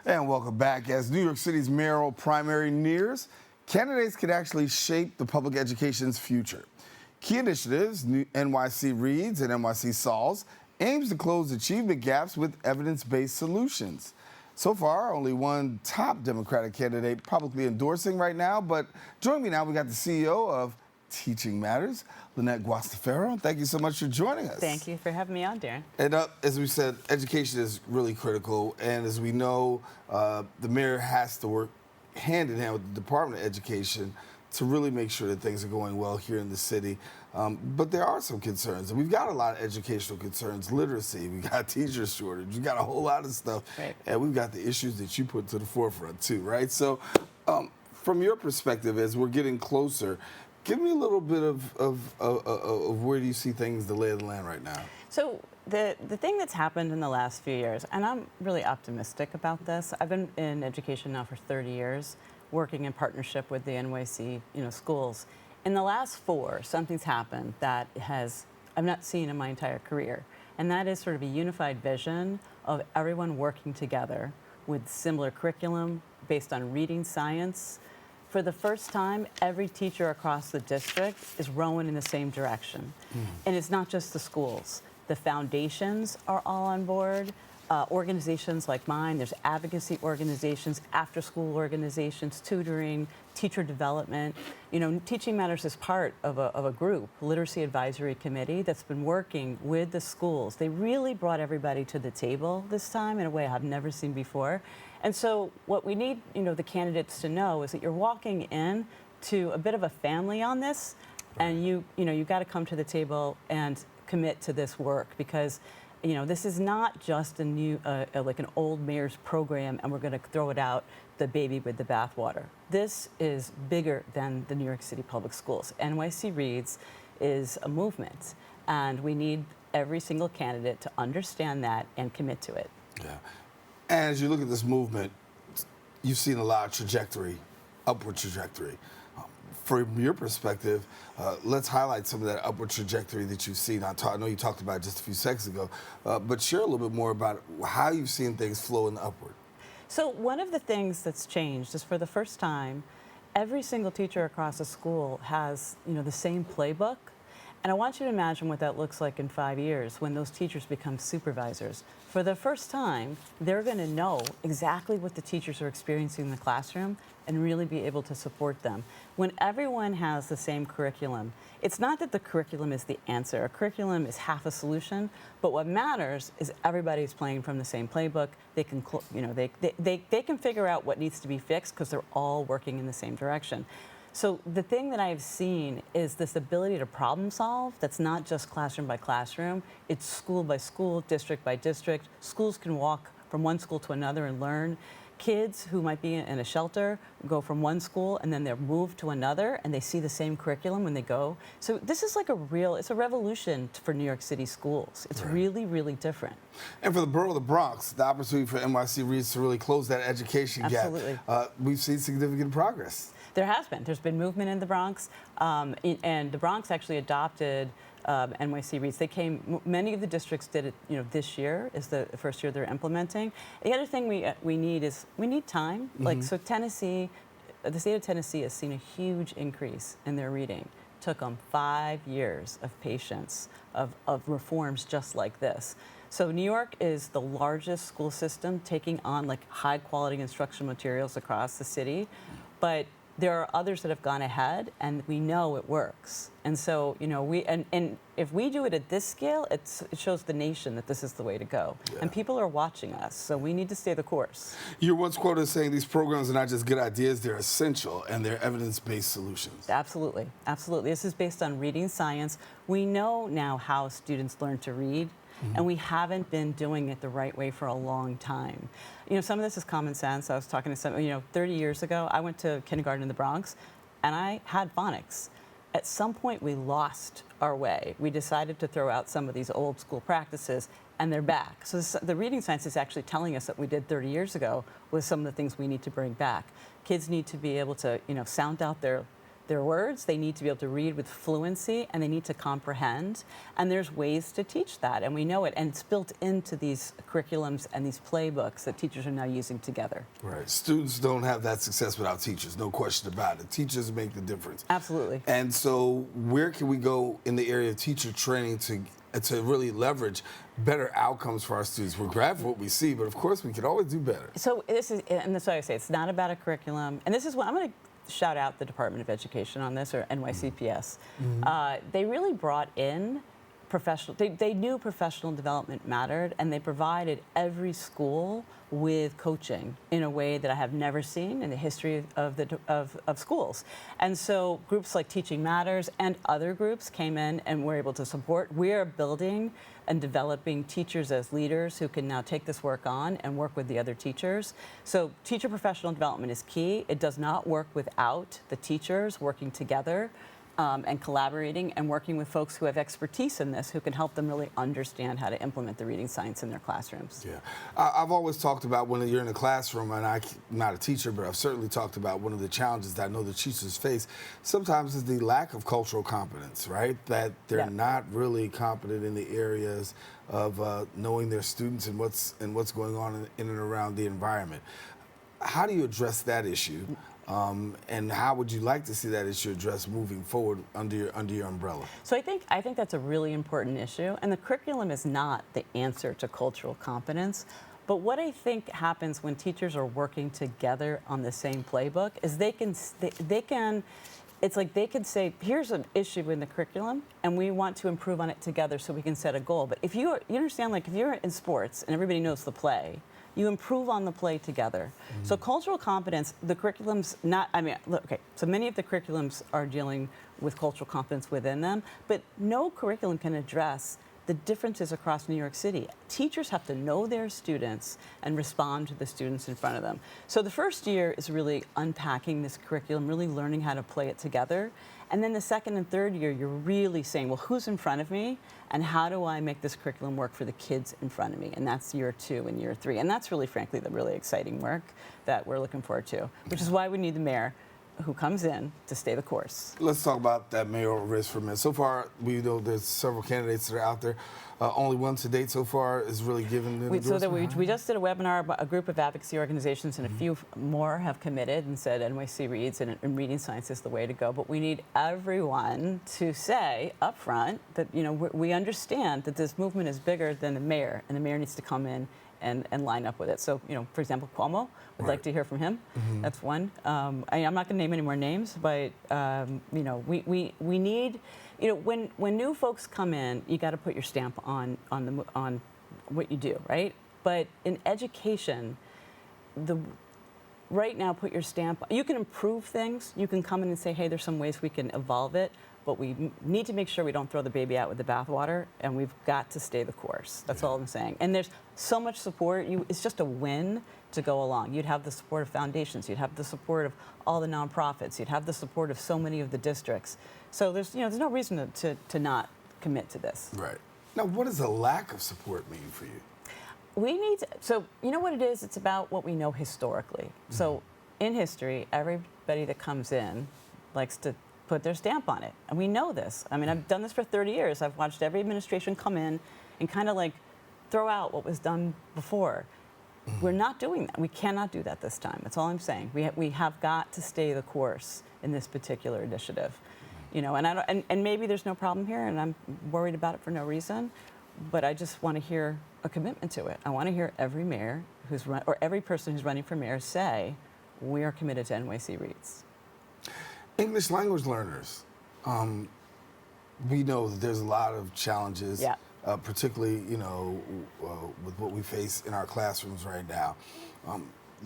And welcome back. As New York City's mayoral primary nears, candidates can actually shape the public education's future. Key initiatives, NYC Reads and NYC Solves, aims to close achievement gaps with evidence-based solutions. So far, only one top Democratic candidate publicly endorsing right now, but joining me now, we got the CEO of Teaching Matters, Lynette Guaetaferro. Thank you so much for joining us. Thank you for having me on, Daren. And as we said, education is really critical. And as we know, the mayor has to work hand in hand with the Department of Education to really make sure that things are going well here in the city. But there are some concerns. And we've got a lot of educational concerns. Literacy, we got teacher shortage, we got a whole lot of stuff. Right. And we've got the issues that you put to the forefront too, right? So from your perspective, as we're getting closer, give me a little bit of where do you see things, the lay of the land right now? So the thing that's happened in the last few years, and I'm really optimistic about this. I've been in education now for 30 years, working in partnership with the NYC schools. In the last 4, something's happened that I've not seen in my entire career. And that is sort of a unified vision of everyone working together with similar curriculum based on reading science. For the first time, every teacher across the district is rowing in the same direction. And it's not just the schools. The foundations are all on board. Organizations like mine, there's advocacy organizations, after-school organizations, tutoring, teacher development. Teaching Matters is part of a group, Literacy Advisory Committee, that's been working with the schools. They really brought everybody to the table this time in a way I've never seen before. And so what we need, the candidates to know is that you're walking in to a bit of a family on this, and you've got to come to the table and commit to this work, because this is not just a new, like an old mayor's program, and we're going to throw it out, the baby with the bathwater. This is bigger than the New York City Public Schools. NYC Reads is a movement, and we need every single candidate to understand that and commit to it. Yeah. And as you look at this movement, you've seen a lot of trajectory, upward trajectory. From your perspective, let's highlight some of that upward trajectory that you've seen. I know you talked about it just a few seconds ago, but share a little bit more about how you've seen things flow in the upward. So one of the things that's changed is, for the first time, every single teacher across a school has the same playbook. And I want you to imagine what that looks like in 5 years when those teachers become supervisors. For the first time, they're going to know exactly what the teachers are experiencing in the classroom and really be able to support them. When everyone has the same curriculum, it's not that the curriculum is the answer. A curriculum is half a solution, but what matters is everybody's playing from the same playbook. They can, they can figure out what needs to be fixed because they're all working in the same direction. So the thing that I've seen is this ability to problem solve that's not just classroom by classroom, it's school by school, district by district. Schools can walk from one school to another and learn. Kids who might be in a shelter go from one school and then they're moved to another, and they see the same curriculum when they go. So this is like it's a revolution for New York City schools. It's really, really different. And for the borough of the Bronx, the opportunity for NYC Reads to really close that education gap. We've seen significant progress. There has been. There's been movement in the Bronx, and the Bronx actually adopted NYC Reads. Many of the districts did it, this year is the first year they're implementing. The other thing we need time. So Tennessee, the state of Tennessee has seen a huge increase in their reading. It took them 5 years of patience, of reforms just like this. So New York is the largest school system taking on high quality instructional materials across the city, but there are others that have gone ahead, and we know it works. And so, and if we do it at this scale, it shows the nation that this is the way to go. Yeah. And people are watching us, so we need to stay the course. You're once quoted as saying these programs are not just good ideas, they're essential, and they're evidence-based solutions. Absolutely, absolutely. This is based on reading science. We know now how students learn to read. And we haven't been doing it the right way for a long time. Some of this is common sense. I was talking to some, 30 years ago, I went to kindergarten in the Bronx, and I had phonics. At some point, we lost our way. We decided to throw out some of these old school practices, and they're back. So the reading science is actually telling us that we did 30 years ago was some of the things we need to bring back. Kids need to be able to, sound out their their words, they need to be able to read with fluency, and they need to comprehend. And there's ways to teach that, and we know it. And it's built into these curriculums and these playbooks that teachers are now using together. Right. Students don't have that success without teachers, no question about it. Teachers make the difference. Absolutely. And so where can we go in the area of teacher training to really leverage better outcomes for our students? We're glad for what we see, but of course we could always do better. So this is, and that's why I say it's not about a curriculum. And this is what I'm going to shout out the Department of Education on this, or NYCPS. They really brought in professional, they knew professional development mattered, and they provided every school with coaching in a way that I have never seen in the history of schools. And so groups like Teaching Matters and other groups came in and were able to support. We are building and developing teachers as leaders who can now take this work on and work with the other teachers. So teacher professional development is key. It does not work without the teachers working together and collaborating and working with folks who have expertise in this, who can help them really understand how to implement the reading science in their classrooms. Yeah, I've always talked about when you're in a classroom, and I'm not a teacher, but I've certainly talked about one of the challenges that I know the teachers face sometimes is the lack of cultural competence, right? That they're not really competent in the areas of knowing their students and what's going on in and around the environment. How do you address that issue? And how would you like to see that issue addressed moving forward under your umbrella? So I think that's a really important issue, and the curriculum is not the answer to cultural competence. But what I think happens when teachers are working together on the same playbook is they can it's like they could say, here's an issue in the curriculum, and we want to improve on it together so we can set a goal. But if you understand, like if you're in sports and everybody knows the play, you improve on the play together. So cultural competence, the curriculum's not, I mean, look, okay, so many of the curriculums are dealing with cultural competence within them, but no curriculum can address the differences across New York City. Teachers have to know their students and respond to the students in front of them. So the first year is really unpacking this curriculum, really learning how to play it together. And then the second and third year, you're really saying, well, who's in front of me? And how do I make this curriculum work for the kids in front of me? And that's year 2 and year 3. And that's really, frankly, the really exciting work that we're looking forward to, which is why we need the mayor who comes in to stay the course. Let's talk about that mayoral race for a minute. So far, we know there's several candidates that are out there. Only one to date so far is really given the endorsement. We just did a webinar, a group of advocacy organizations, and a few more have committed and said NYC Reads and reading science is the way to go. But we need everyone to say up front that we understand that this movement is bigger than the mayor, and the mayor needs to come in and line up with it. So, for example, Cuomo, would like to hear from him. That's one. I'm not going to name any more names, but we need, when new folks come in, you got to put your stamp on what you do, right? But in education, right now, put your stamp. You can improve things. You can come in and say, hey, there's some ways we can evolve it. But we need to make sure we don't throw the baby out with the bathwater, and we've got to stay the course. That's all I'm saying. And there's so much support. It's just a win to go along. You'd have the support of foundations. You'd have the support of all the nonprofits. You'd have the support of so many of the districts. So there's no reason to not commit to this. Right. Now, what does a lack of support mean for you? We need to, so you know what it is? It's about what we know historically. So in history, everybody that comes in likes to put their stamp on it. And we know this. I mean, I've done this for 30 years. I've watched every administration come in and kind of like throw out what was done before. We're not doing that. We cannot do that this time. That's all I'm saying. We have got to stay the course in this particular initiative. And maybe there's no problem here, and I'm worried about it for no reason, but I just want to hear a commitment to it. I want to hear every mayor or every person who's running for mayor say, we are committed to NYC Reads. English language learners, we know that there's a lot of challenges, particularly, with what we face in our classrooms right now.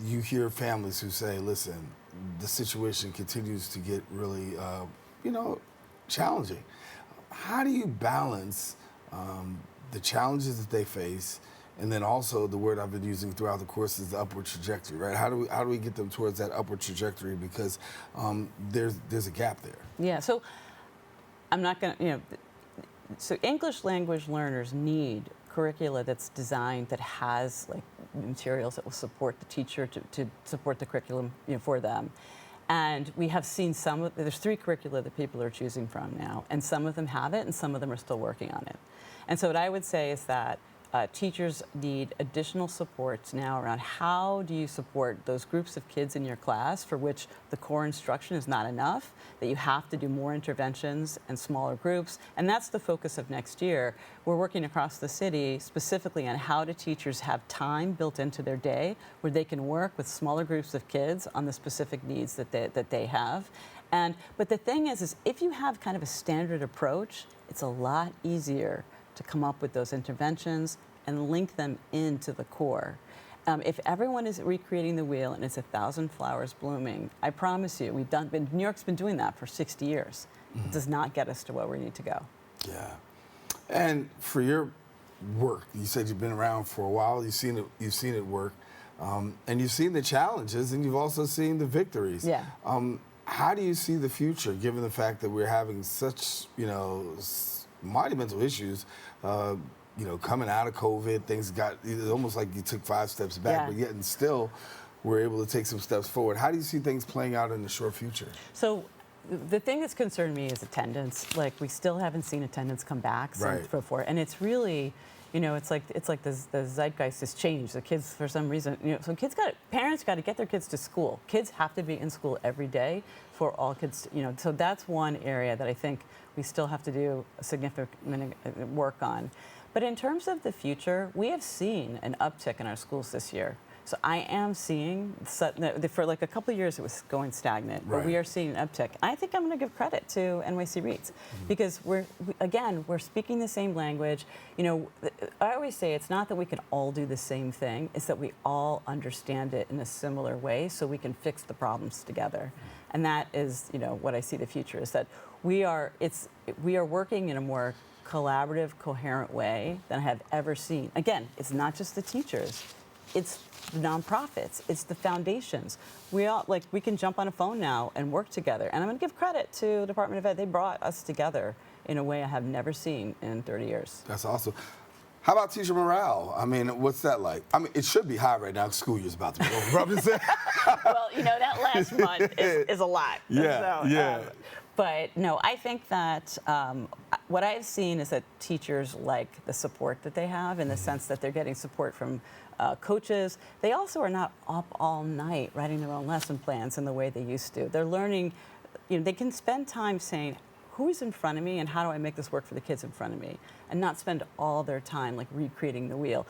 You hear families who say, listen, the situation continues to get really, challenging. How do you balance the challenges that they face, and then also the word I've been using throughout the course is the upward trajectory, right? How do we get them towards that upward trajectory? Because there's a gap there. Yeah. So I'm not going to, so English language learners need curricula that's designed that has like materials that will support the teacher to support the curriculum for them. And we have seen there's 3 curricula that people are choosing from now, and some of them have it, and some of them are still working on it. And so what I would say is that teachers need additional supports now around how do you support those groups of kids in your class for which the core instruction is not enough, that you have to do more interventions and smaller groups. And that's the focus of next year. We're working across the city specifically on how do teachers have time built into their day where they can work with smaller groups of kids on the specific needs that they have. But the thing is if you have kind of a standard approach, it's a lot easier to come up with those interventions and link them into the core. If everyone is recreating the wheel and it's 1,000 flowers blooming, I promise you, New York's been doing that for 60 years. It does not get us to where we need to go. Yeah. And for your work, you said you've been around for a while. You've seen it work, and you've seen the challenges, and you've also seen the victories. Yeah. How do you see the future, given the fact that we're having such, monumental issues, coming out of COVID, it's almost like you took 5 steps back, but yet and still we're able to take some steps forward. How do you see things playing out in the short future? So the thing that's concerned me is attendance. Like, we still haven't seen attendance come back since before. And it's really, it's like the zeitgeist has changed. The kids, for some reason, so parents got to get their kids to school. Kids have to be in school every day for all kids, so that's one area that I think we still have to do a significant work on. But in terms of the future, we have seen an uptick in our schools this year. So I am seeing, for like a couple of years it was going stagnant, but we are seeing an uptick. I think I'm going to give credit to NYC Reads because we're speaking the same language. I always say it's not that we can all do the same thing, it's that we all understand it in a similar way so we can fix the problems together. And that is, what I see the future is that we are working in a more collaborative, coherent way than I have ever seen. Again, it's not just the teachers. It's the nonprofits, it's the foundations. We can jump on a phone now and work together. And I'm going to give credit to the Department of Ed. They brought us together in a way I have never seen in 30 years. That's awesome. How about teacher morale? I mean, what's that like? I mean, it should be high right now. School year's about to be over. Well, that last month is a lot. Yeah. But no, I think that what I've seen is that teachers like the support that they have in the sense that they're getting support from coaches. They also are not up all night writing their own lesson plans in the way they used to. They're learning, they can spend time saying, who's in front of me and how do I make this work for the kids in front of me? And not spend all their time like recreating the wheel.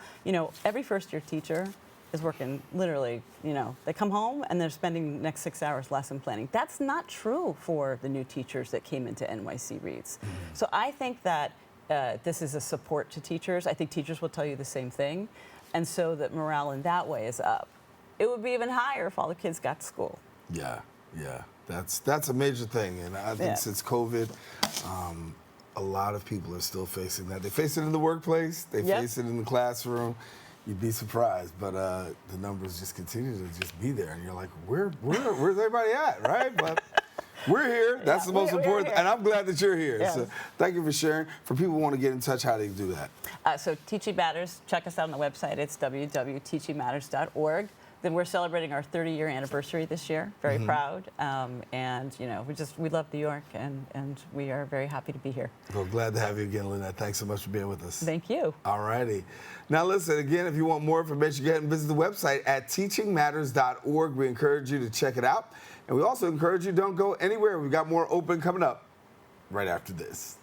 Every first-year teacher is working literally, they come home and they're spending the next 6 hours lesson planning. That's not true for the new teachers that came into NYC Reads. So I think that this is a support to teachers. I think teachers will tell you the same thing. And so that morale in that way is up. It would be even higher if all the kids got to school. Yeah. That's a major thing. And I think since COVID, a lot of people are still facing that. They face it in the workplace. They face it in the classroom. You'd be surprised, but the numbers just continue to just be there, and you're like, where's everybody at, right? But we're here. That's the most important, and I'm glad that you're here. Yes. So thank you for sharing. For people who want to get in touch, how do you do that? So Teaching Matters, check us out on the website. It's www.teachingmatters.org. Then we're celebrating our 30-year anniversary this year. Very proud, and we love New York, and we are very happy to be here. Well, glad to have you again, Lynette. Thanks so much for being with us. Thank you. All righty. Now listen, again, if you want more information, go ahead and visit the website at teachingmatters.org. We encourage you to check it out, and we also encourage you don't go anywhere. We've got more open coming up right after this.